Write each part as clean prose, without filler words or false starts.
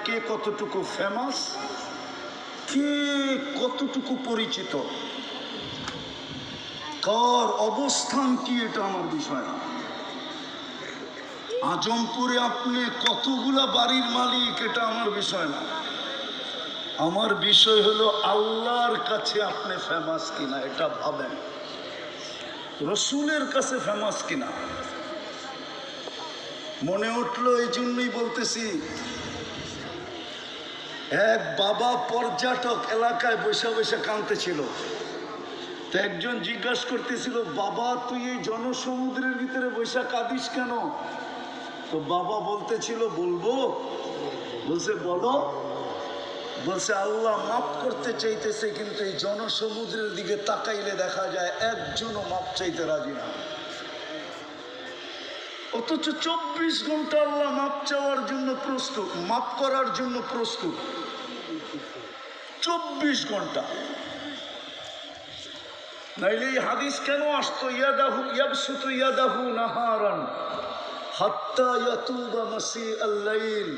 কে কতটুকু ফেমাস, কে কতটুকু পরিচিত, কার অবস্থান কি, এটা আমার বিষয় না। আজমপুরে আপনি কতগুলা বাড়ির মালিক, এটা আমার বিষয় না। আমার বিষয় হলো আল্লাহর কাছে আপনি ফেমাস কিনা, এটা ভাবেন। রসুলের কাছে ফেমাস কিনা। মনে উঠলো এই জন্যই বলতেছি, এক বাবা পর্যটক এলাকায় বসে বসে কাঁদতেছিল। তো একজন জিজ্ঞাসা করতেছিল, বাবা তুই এই জনসমুদ্রের ভিতরে বসে কাঁদিস কেন? তো বাবা বলতেছিল, বলবো? বলছে বলো। বলছে আল্লাহ মাফ করতে চাইতেছে, কিন্তু এই জনসমুদ্রের দিকে তাকাইলে দেখা যায় একজনও মাফ চাইতে রাজি না। অথচ 24 ঘন্টা আল্লাহ মাফ চাওয়ার জন্য প্রস্তুত, মাফ করার জন্য প্রস্তুত। 24 ঘন্টা। নাইলে এই হাদিস কেন আসতো, ইয়াদাহু ইয়াবসুতু ইয়াদাহু নাহারান হাত্তা ইয়াতুবা মাসিআল লাইল।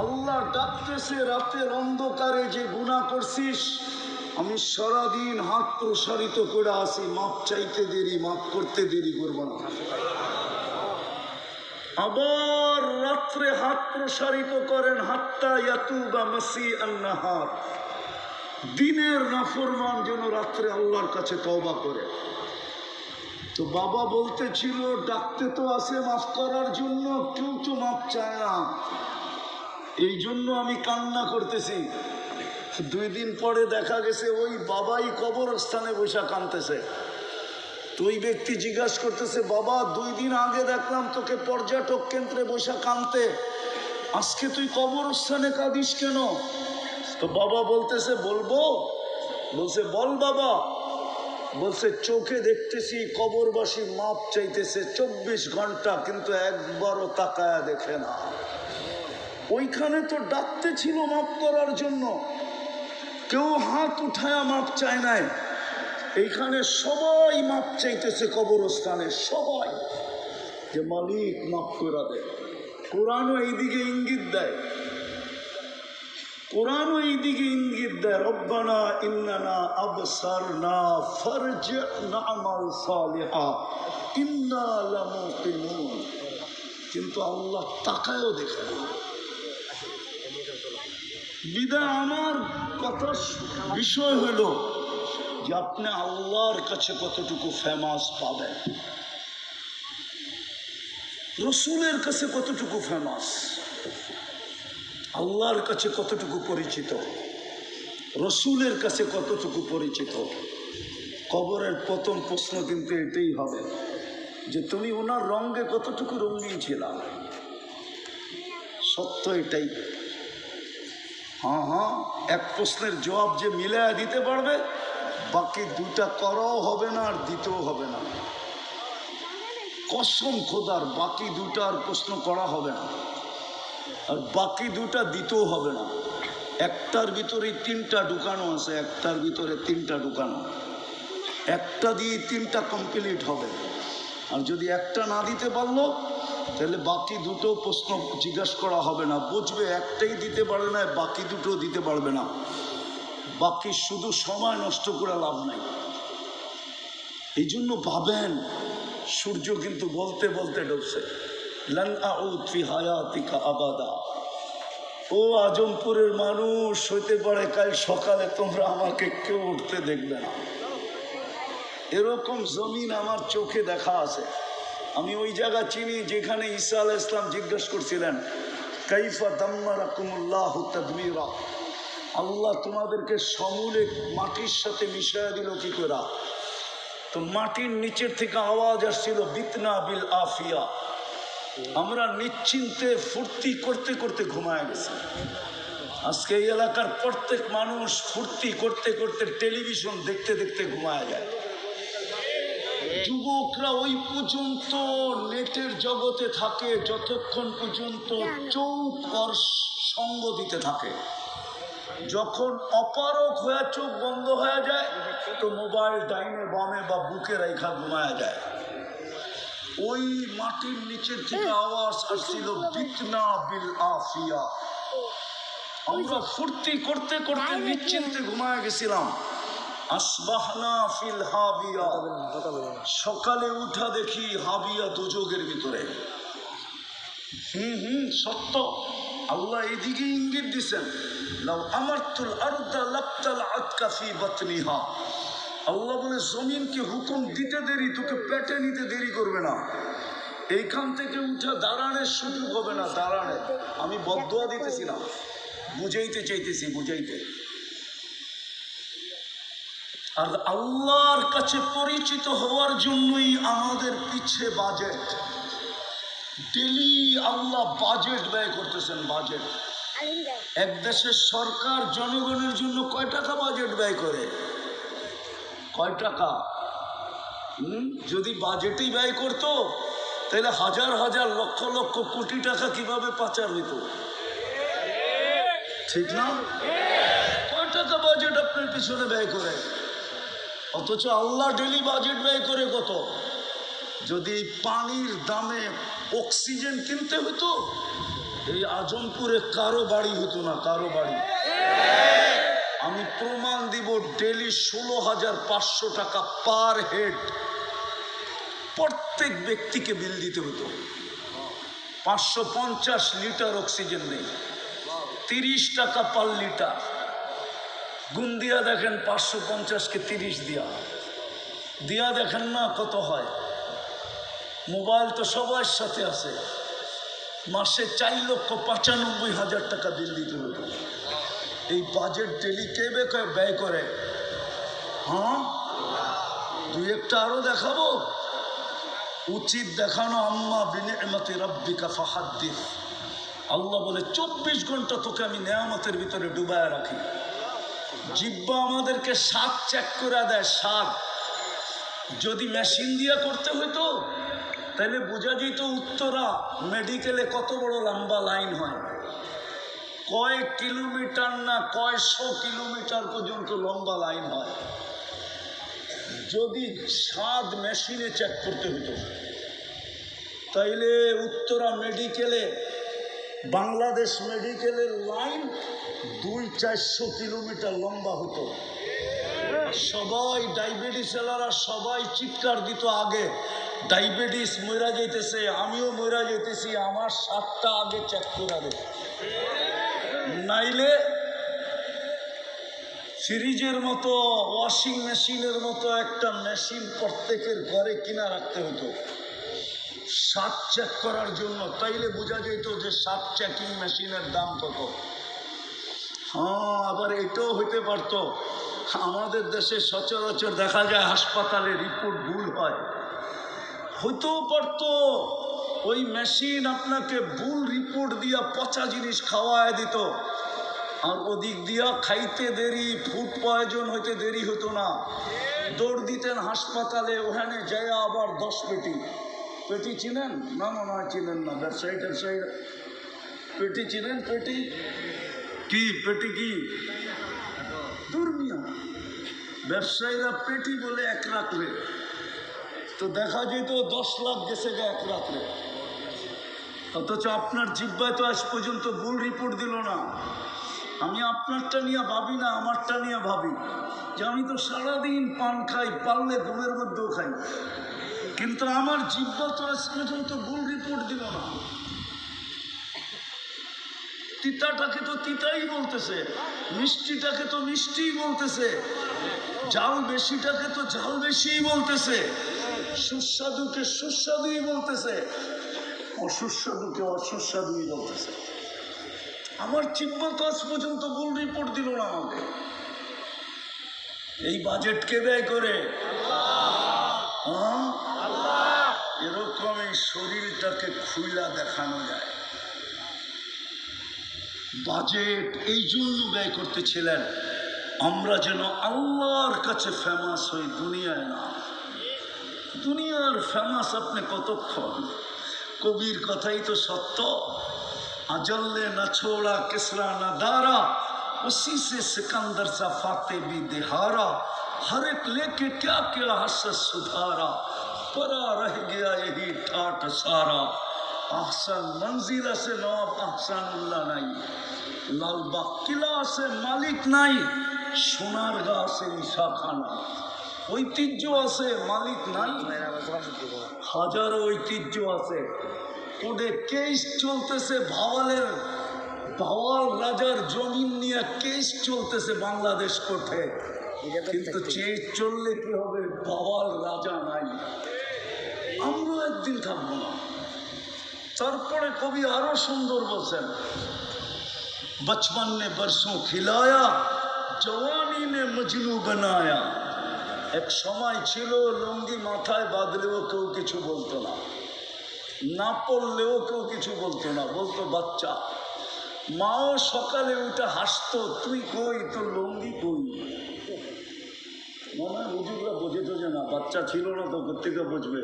আল্লাহ ডাকতেছে রাতের অন্ধকারে, যে গুনাহ করছিস আমি সারাদিন হাত প্রসারিত করে আসি, মাপ চাইতে দেরি, মাপ করতে দেরি করব না। আবার রাত্রে হাত প্রসারিত করেন, হাত্তা ইয়াতুবা মাসিআন নাহার। দিনের নাফরমান যেন রাত্রে আল্লাহর কাছে তওবা করে। তো বাবা বলতেছিল, ডাকতে তো আছে মাফ করার জন্য, কেউ তো মাফ চায় না, এই জন্য আমি কান্না করতেছি। 2 দিন পরে দেখা গেছে ওই বাবাই কবরস্থানে বসে কাঁদতেছে। তো ওই ব্যক্তি জিজ্ঞাসা করতেছে, বাবা 2 দিন আগে দেখলাম তোকে পর্যটক কেন্দ্রে বসে কাঁদতে, আজকে তুই কবরস্থানে কাঁদিস কেন? তো বাবা বলতেছে, বলবো? বলছে বল বাবা। বলছে চোখে দেখতেছি কবরবাসী মাপ চাইতেছে 24 ঘন্টা, কিন্তু একবারও তাকায়া দেখে না। ওইখানে তো ডাকতে ছিল মাপ করার জন্য, কেউ হাত উঠায়া মাপ চায় নাই। এইখানে সবাই মাপ চাইতেছে কবরস্থানে, সবাই, যে মালিক মাফ করে দেয়। কোরআনও এইদিকে ইঙ্গিত দেয়, কোরআনও এইদিকে ইঙ্গিত দেয়, রব্বানা ইন্নানা আবসারনা ফারজি'না আমাল সালিহা ইন্না লামুকিনুন। কিন্তু আল্লাহ তাকায়ও দেখে না। বিদায় আমার কথার বিষয় হলো যে আপনি আল্লাহর কাছে কতটুকু ফেমাস পাবেন, রসুলের কাছে কতটুকু ফেমাস, আল্লাহর কাছে কতটুকু পরিচিত, রসুলের কাছে কতটুকু পরিচিত। কবরের প্রথম প্রশ্ন কিন্তু এটাই হবে যে তুমি ওনার রঙে কতটুকু রঙিন ছিলা। সত্য এটাই। হ্যাঁ, এক প্রশ্নের জবাব যে মিলায়া দিতে পারবে, বাকি 2টা করাও হবে না আর দিতেও হবে না। কসম খোদার, বাকি 2টার প্রশ্ন করা হবে না আর বাকি 2টা দিতেও হবে না। একটার ভিতরে 3টা ঢুকানো আছে, একটার ভিতরে 3টা ঢুকানো, একটা দিয়ে 3টা কমপ্লিট হবে। আর যদি একটা না দিতে পারলো, তাহলে বাকি 2টো প্রশ্ন জিজ্ঞাসা করা হবে না। বুঝবে একটাই দিতে পারে না, বাকি 2টো দিতে পারবে না। বাকি শুধু সময় নষ্ট করে লাভ নাই। এই জন্য ভাবেন, সূর্য কিন্তু বলতে বলতে ডুবছে। লান আউদ ফি হায়াতিকা আবাদা। ও আজমপুরের মানুষ, হইতে পারে কাল সকালে তোমরা আমাকে কেউ উঠতে দেখবে না। এরকম জমিন আমার চোখে দেখা আছে। আমি ওই জায়গা চিনি যেখানে ঈসা আলাইহিস সালাম জিজ্ঞাসা করছিলেন, কাইফা দাম্মারাকুমুল্লাহু তাদমীরা, আল্লাহ তোমাদেরকে সমূলে মাটির সাথে মিশিয়ে দিল কি করে? তো মাটির নিচের থেকে আওয়াজ আসছিল, বিতনা বিল আফিয়া। আমরা নিশ্চিন্তে ফুর্তি করতে করতে ঘুমায় গেছি। আজকে এই এলাকার প্রত্যেক মানুষ ফুর্তি করতে করতে টেলিভিশন দেখতে দেখতে ঘুমায় যায়। যুবকরা ওই পর্যন্ত নেটের জগতে থাকে যতক্ষণ পর্যন্ত চোখ আর সঙ্গ দিতে থাকে। যখন অপারক হয়ে চোখ বন্ধ হয়ে যায়, তো মোবাইল ডাইনে বামে বা বুকে রেখা ঘুমায় যায়। ওই মাটির নিচের থেকে আওয়াজ আসছিল, বিতনা বিল আফিয়া, আমরা ফুর্তি করতে করতে নিশ্চিন্তে ঘুমায় গেছিলাম। আসবাহনা ফিল হাবিয়া, সকালে উঠা দেখি হাবিয়া দুযোগের ভিতরে। সত্য, আল্লাহ এদিকে ইঙ্গিত দিছেন, লাউ আমারতুল আরদা লাবতাল আতকা ফি বাতনিহা। আল্লাহ বলে জমিনকে হুকুম দিতে দেরি, তোকে পেটে নিতে দেরি করবে না। এইখান থেকে উঠা দাঁড়ানোর সুযোগ হবে না, দাঁড়ানো। আমি বদদোয়া দিতেছি না, বুঝাইতে চাইতেছি, বুঝাইতে। আর আল্লাহর কাছে পরিচিত হওয়ার জন্যই আমাদের পিছে বাজেট। ডেলি আল্লাহ বাজেট ব্যয় করতেছেন, বাজেট। এক দেশের সরকার জনগণের জন্য কয় টাকা বাজেট ব্যয় করে? কয় টাকা? যদি বাজেটই ব্যয় করতো তাহলে হাজার হাজার লক্ষ লক্ষ কোটি টাকা কিভাবে পাচার হইত? ঠিক না? কয় টাকা বাজেট আপনার পিছনে ব্যয় করে? অথচ আল্লাহ ডেলি বাজেট ব্যয় করে কত? যদি পানির দামে অক্সিজেন কিনতে হতো, এই আজমপুরে কারো বাড়ি হতো না, কারো বাড়ি। আমি প্রমাণ দিব, ডেলি 16,500 টাকা পার হেড প্রত্যেক ব্যক্তিকে বিল দিতে হতো। 550 লিটার অক্সিজেন নেই, 30 টাকা পার লিটার। গুণ দিয়া দেখেন, 550-কে 30 দিয়া দেখেন না কত হয়। মোবাইল তো সবার সাথে আছে, মাসে 4,95,000 টাকা বিল দিতে হতো। এই বাজেট ডেলি কে ব্যয় করে? হ্যাঁ, দুই একটা আরো দেখাবো, উচিত দেখানো। আম্মা বিনিআমাতি রাব্বিকা ফাহাদ্দিস। আল্লাহ বলে 24 ঘন্টা তোকে আমি নেয়ামতের ভিতরে ডুবায় রাখি। জিহ্বা আমাদেরকে স্বাদ চেক করে দেয়, স্বাদ। যদি মেশিন দিয়ে করতে হইতো তাহলে বোঝা যেত উত্তরা মেডিকেলে কত বড় লম্বা লাইন হয়, কয় কিলোমিটার না কয়শো কিলোমিটার পর্যন্ত লম্বা লাইন হয়। যদি স্বাদ মেশিনে চেক করতে হতো তাইলে উত্তরা মেডিকেলে, বাংলাদেশ মেডিকেলের লাইন 200-400 কিলোমিটার লম্বা হতো। সবাই ডায়াবেটিস এলারা সবাই চিৎকার দিত আগে, ডায়াবেটিস মরা যাইতেছে, আমিও মরা যাইতেছি, আমার 7টা আগে চেক করে দে। নাইলে ফ্রিজের মতো, ওয়াশিং মেশিনের মতো একটা মেশিন প্রত্যেকের ঘরে কিনা রাখতে হতো স্বাদ চেক করার জন্য। তাইলে বোঝা যেত যে স্বাদ চেকিং মেশিনের দাম কত। হ্যাঁ, আবার এটাও হইতে পারতো, আমাদের দেশে সচরাচর দেখা যায় হাসপাতালে রিপোর্ট ভুল হয়, হইতেও পারতো ওই মেশিন আপনাকে ভুল রিপোর্ট দিয়া পচা জিনিস খাওয়ায় দিত, আর ওদিক দিয়া খাইতে দেরি, ফুড পয়জন হইতে দেরি হতো না। দৌড় দিতেন হাসপাতালে, ওখানে যায় আবার 10 পেটি। পেটি চিনেন? না না না, চিনেন না। ব্যবসায়ী পেটি চিনেন? পেটি কি? পেটি কি? দুর্মিয়া ব্যবসায়ীরা পেটি বলে এক রাত্রে, তো দেখা যেত 10 লাখ গেছে এক রাত্রে। অথচ আপনার জিহ্বায় তো আজ পর্যন্ত ভুল রিপোর্ট দিল না। আমি আপনারটা নিয়ে ভাবি না, আমারটা নিয়ে ভাবি যে আমি তো সারাদিন পান খাই, পারলে ঘুমের মধ্যেও খাই, কিন্তু আমার জিহ্বা তো আজ পর্যন্ত ভুল রিপোর্ট দিল না। তিতাটাকে তো তিতাই বলতেছে, মিষ্টিটাকে তো মিষ্টিই বলতেছে, ঝাল বেশিটাকে তো ঝাল বেশিই বলতেছে, সুস্বাদুকে সুস্বাদুই বলতেছে, অসুস্বাদুকে অসুস্বাদুই বলতেছে। আমার জিহ্বা তো আজ পর্যন্ত ভুল রিপোর্ট দিল না আমাকে। এই বাজেট কে ব্যয় করে? হ্যাঁ, এরকম এই শরীরটাকে খুইলা দেখানো যায়। বাজেট এই জন্য ব্যয় করতেছিলেন আমরা যেন আল্লাহর কাছে ফেমাস হই, দুনিয়ায় না। দুনিয়ার ফেমাস আপনি কতক্ষণ? কবির কথাই তো সত্য, আজল্লে না ছোড়া কিসরা না দারা, उसी से सिकंदर सा फाते भी दिहारा, हर एक लेके क्या क्या हसस सुधारा, परा रह गया यही ठाट सारा, আহসান মঞ্জিল আছে, নবাব আহসানুল্লাহ নাই। লালবাগ কিলা আছে, মালিক নাই। সোনারগাঁ আছে, ঈশাখানা। ঐতিহ্য আছে, মালিক নাই। হাজারো ঐতিহ্য আছে। ওদের কেস চলতেছে ভাওয়ালের, ভাওয়াল রাজার জমিন নিয়ে কেস চলতেছে বাংলাদেশ কোর্টে। কিন্তু কেস চললে কি হবে? ভাওয়াল রাজা নাই। আমরা একদিন থাকবো না। তারপরে কবি আরো সুন্দর বলছেন, बचपन ने बरसों खिलाया जवानी ने मजनू बनाया। এক সময় ছিল লুঙ্গি মাথায় বাঁধলেও কেউ কিছু বলতো না, না পড়লেও কেউ কিছু বলতো না, বলতো বাচ্চা। মাও সকালে উঠে হাসতো, তুই কই, তোর লুঙ্গি কই। মনে হয় হুজুররা বোঝে টোঝে না, বাচ্চা ছিল না তো কোত্থেকে বুঝবে।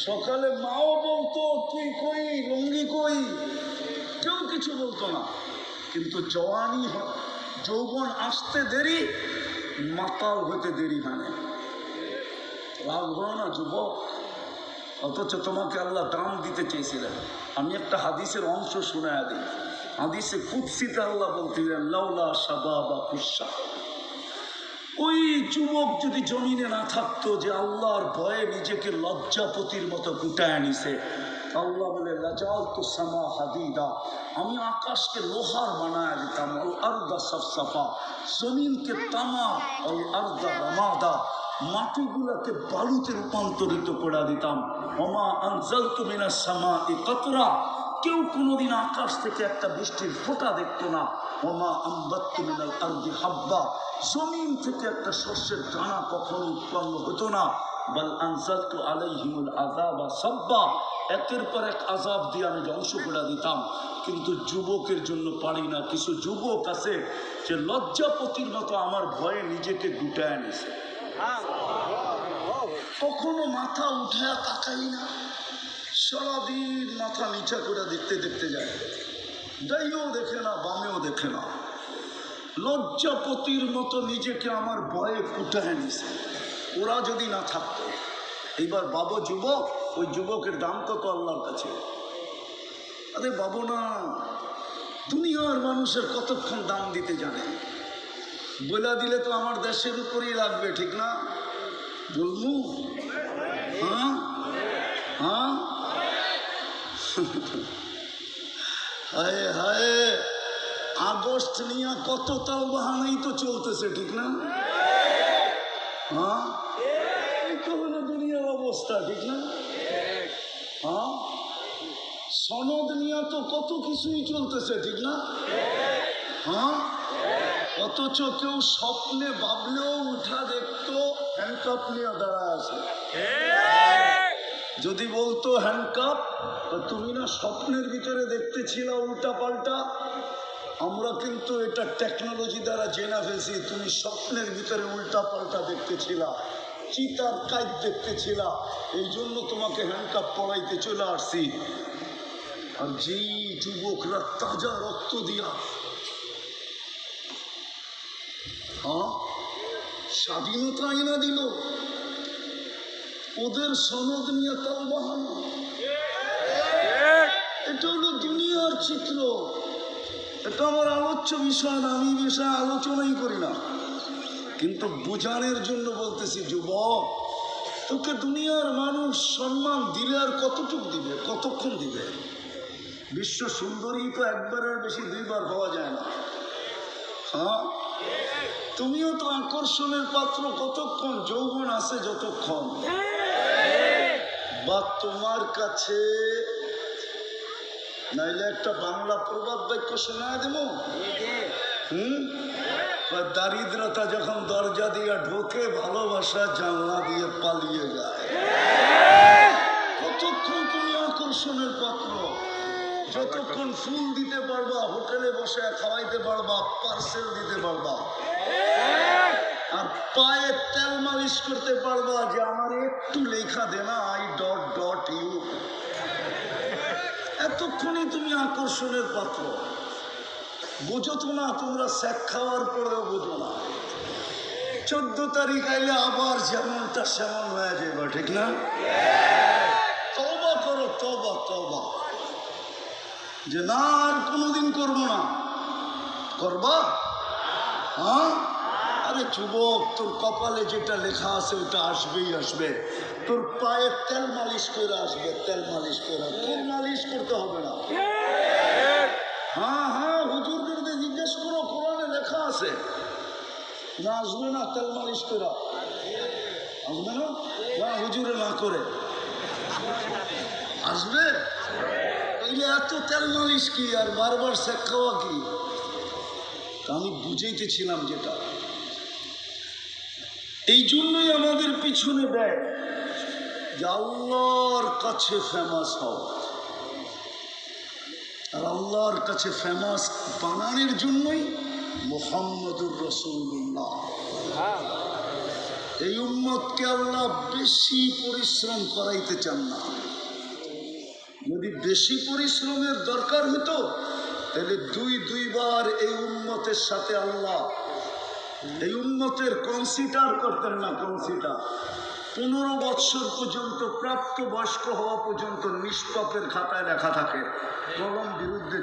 সকালে মাও বলতো তুই কই, লুঙ্গি কই, কেউ কিছু বলতো না। কিন্তু জওয়ানি যৌবন আসতে দেরি, মাতাল হতে দেরি হয় না। রাখবো না যুবক, অথচ তোমাকে আল্লাহ দাম দিতে চেয়েছিলেন। আমি একটা হাদিসের অংশ শোনায়া দিই। হাদিসে কুদসিতে আল্লাহ বলছিলেন, লাউলা শাবাবা কুশা। ওই যুবক যদি জমিনে না থাকতো, যে আল্লাহর ভয়ে নিজেকে লজ্জাপতির মতো গুটায় নিছে, আল্লাহ বলে লাজালতু সামা হাদিদা, আমি আকাশকে লোহার বানায় দিতাম। আল আরদা সাফসাফা, জমিনকে তামা। আল আরদা রামাদা, মাটিগুলোকে বালুতে রূপান্তরিত করে দিতাম। ওমা আনজালতু মিনাস সামাই কাতরা, কেউ কোনোদিন আকাশ থেকে একটা বৃষ্টির ফোঁটা দেখতো না। ওমা আম্বাত্তু মিনাল আরদি হাব্বা, জমিন থেকে একটা শস্যের দানা কখনো উৎপন্ন হতো না। বাল আনজালতু আলাইহিমুল আযাবা সাব্বা, একের পর এক আযাব দিয়ে আমি ধ্বংস করে দিতাম। কিন্তু যুবকের জন্য পারি না। কিছু যুবক আছে যে লজ্জাপতির মতো আমার ভয়ে নিজেকে গুটায় নিছে, কখনো মাথা উঠায় তাকাই না, সারাদিন মাথা নিচা করে দেখতে দেখতে যায়, ডাইও দেখে না, বামেও দেখে না। লজ্জাপতির মতো নিজেকে আমার ভয়ে কুটায় নিছে। ওরা যদি না থাকতো, এইবার বাবু যুবক, ওই যুবকের দাম কত আল্লাহর কাছে? আরে বাবু না, দুনিয়ার মানুষের কতক্ষণ দাম দিতে জানে। বলে দিলে তো আমার দেশের উপরেই লাগবে, ঠিক না? বলবো হ্যাঁ হ্যাঁ। হায় হায়, আগস্ট নিয়ে কত তাল বাহানাই তো চলতেছে, ঠিক না? হ্যাঁ, এই তো হলো দুনিয়ার অবস্থা, ঠিক না? হ্যাঁ, সনদ নিয়ে তো কত কিছুই চলতেছে, ঠিক না? হ্যাঁ, অথচ কেউ স্বপ্নে ভাবলেও উঠা দেখতো হ্যান্ডকাপ নিয়ে দাঁড়ায় আছে। যদি বলতো হ্যান্ডকাপ, তুমি না স্বপ্নের ভিতরে দেখতেছিল উল্টা পাল্টা। আমরা কিন্তু এটা টেকনোলজি দ্বারা জেনে ফেলছি, তুমি স্বপ্নের ভিতরে উল্টা পাল্টা দেখতেছিলা, চিতার কাজ দেখতেছিলা, এই জন্য তোমাকে হ্যান্ডকাপ পড়াইতে চলে আসছি। আর যেই যুবকরা তাজা রক্ত দিয়া স্বাধীনতা এনে দিল, ওদের সনদ নিয়ে তাল বাহানো। এটা হলো দুনিয়ার চিত্র। এটা আমার আলোচ্য বিষয় না, আমি বিষয়ে আলোচনাই করি না, কিন্তু বোঝানোর জন্য বলতেছি। যুবক, তোকে দুনিয়ার মানুষ সম্মান দিলে আর কতটুকু দিবে, কতক্ষণ দিবে? বিশ্ব সুন্দরী তো একবারের বেশি দুইবার হওয়া যায় না। হ্যাঁ, তুমিও তো আকর্ষণের পাত্র কতক্ষণ? যৌবন আছে যতক্ষণ। বা তোমার কাছে নাইলে একটা বাংলা প্রবাদ বাক্য শোনায় দেব। দারিদ্রতা যখন দরজা দিয়ে ঢোকে, ভালোবাসা জানলা দিয়ে পালিয়ে যায়। কতক্ষণ তুমি আকর্ষণের পাত্র? যতক্ষণ ফুল দিতে পারবা, হোটেলে বসে খাওয়াইতে পারবা, পার্সেল দিতে পারবা, আর পায়ে তেল মালিশ করতে পারবা যে আমার একটু লেখা দে না, I.ইউ, এতক্ষণই তুমি আকর্ষণের পাত্র। বোঝো তো না, তোমরা স্যাক খাওয়ার পরেও বোঝো না। 14 তারিখ আইলে আবার যেমনটা সেমন হয়ে যাবে, ঠিক না? তওবা করো, তওবা তওবা, যে না আর কোনোদিন করবো না। করবা? হ্যাঁ? আরে যুবক, তোর কপালে যেটা লেখা আছে ওটা আসবেই আসবে। তোর পায়ে তেল মালিশ করে আসবে, তেল মালিশ করে, তোর মালিশ করতে হবে না। হ্যাঁ হ্যাঁ, হুজুরদের জিজ্ঞেস করো, কোরআনে লেখা আছে। না আসবে না তেল মালিশ করা? আসবে না? না হুজুরে না করে আসবে? তাইলে এত তেল মালিশ কি আর বারবার শেখ খাওয়া কি? আমি বুঝাইতেছিলাম যেটা, এই জন্যই আমাদের পিছনে দেয় যে আল্লাহর কাছে ফেমাস হও। আর আল্লাহর কাছে ফেমাস বানানোর জন্যই মুহাম্মদুর রাসূলুল্লাহ, এই উম্মতকে আল্লাহ বেশি পরিশ্রম করাইতে চান না। যদি বেশি পরিশ্রমের দরকার হতো তাহলে দুইবার এই উম্মতের সাথে আল্লাহ এই উম্মতের কনসিডার করতেন না। কনসিডার 15 বৎসর পর্যন্ত, প্রাপ্ত বয়স্ক হওয়া পর্যন্ত নিষ্পাপের খাতায় লেখা থাকে, কলম বিরুদ্ধে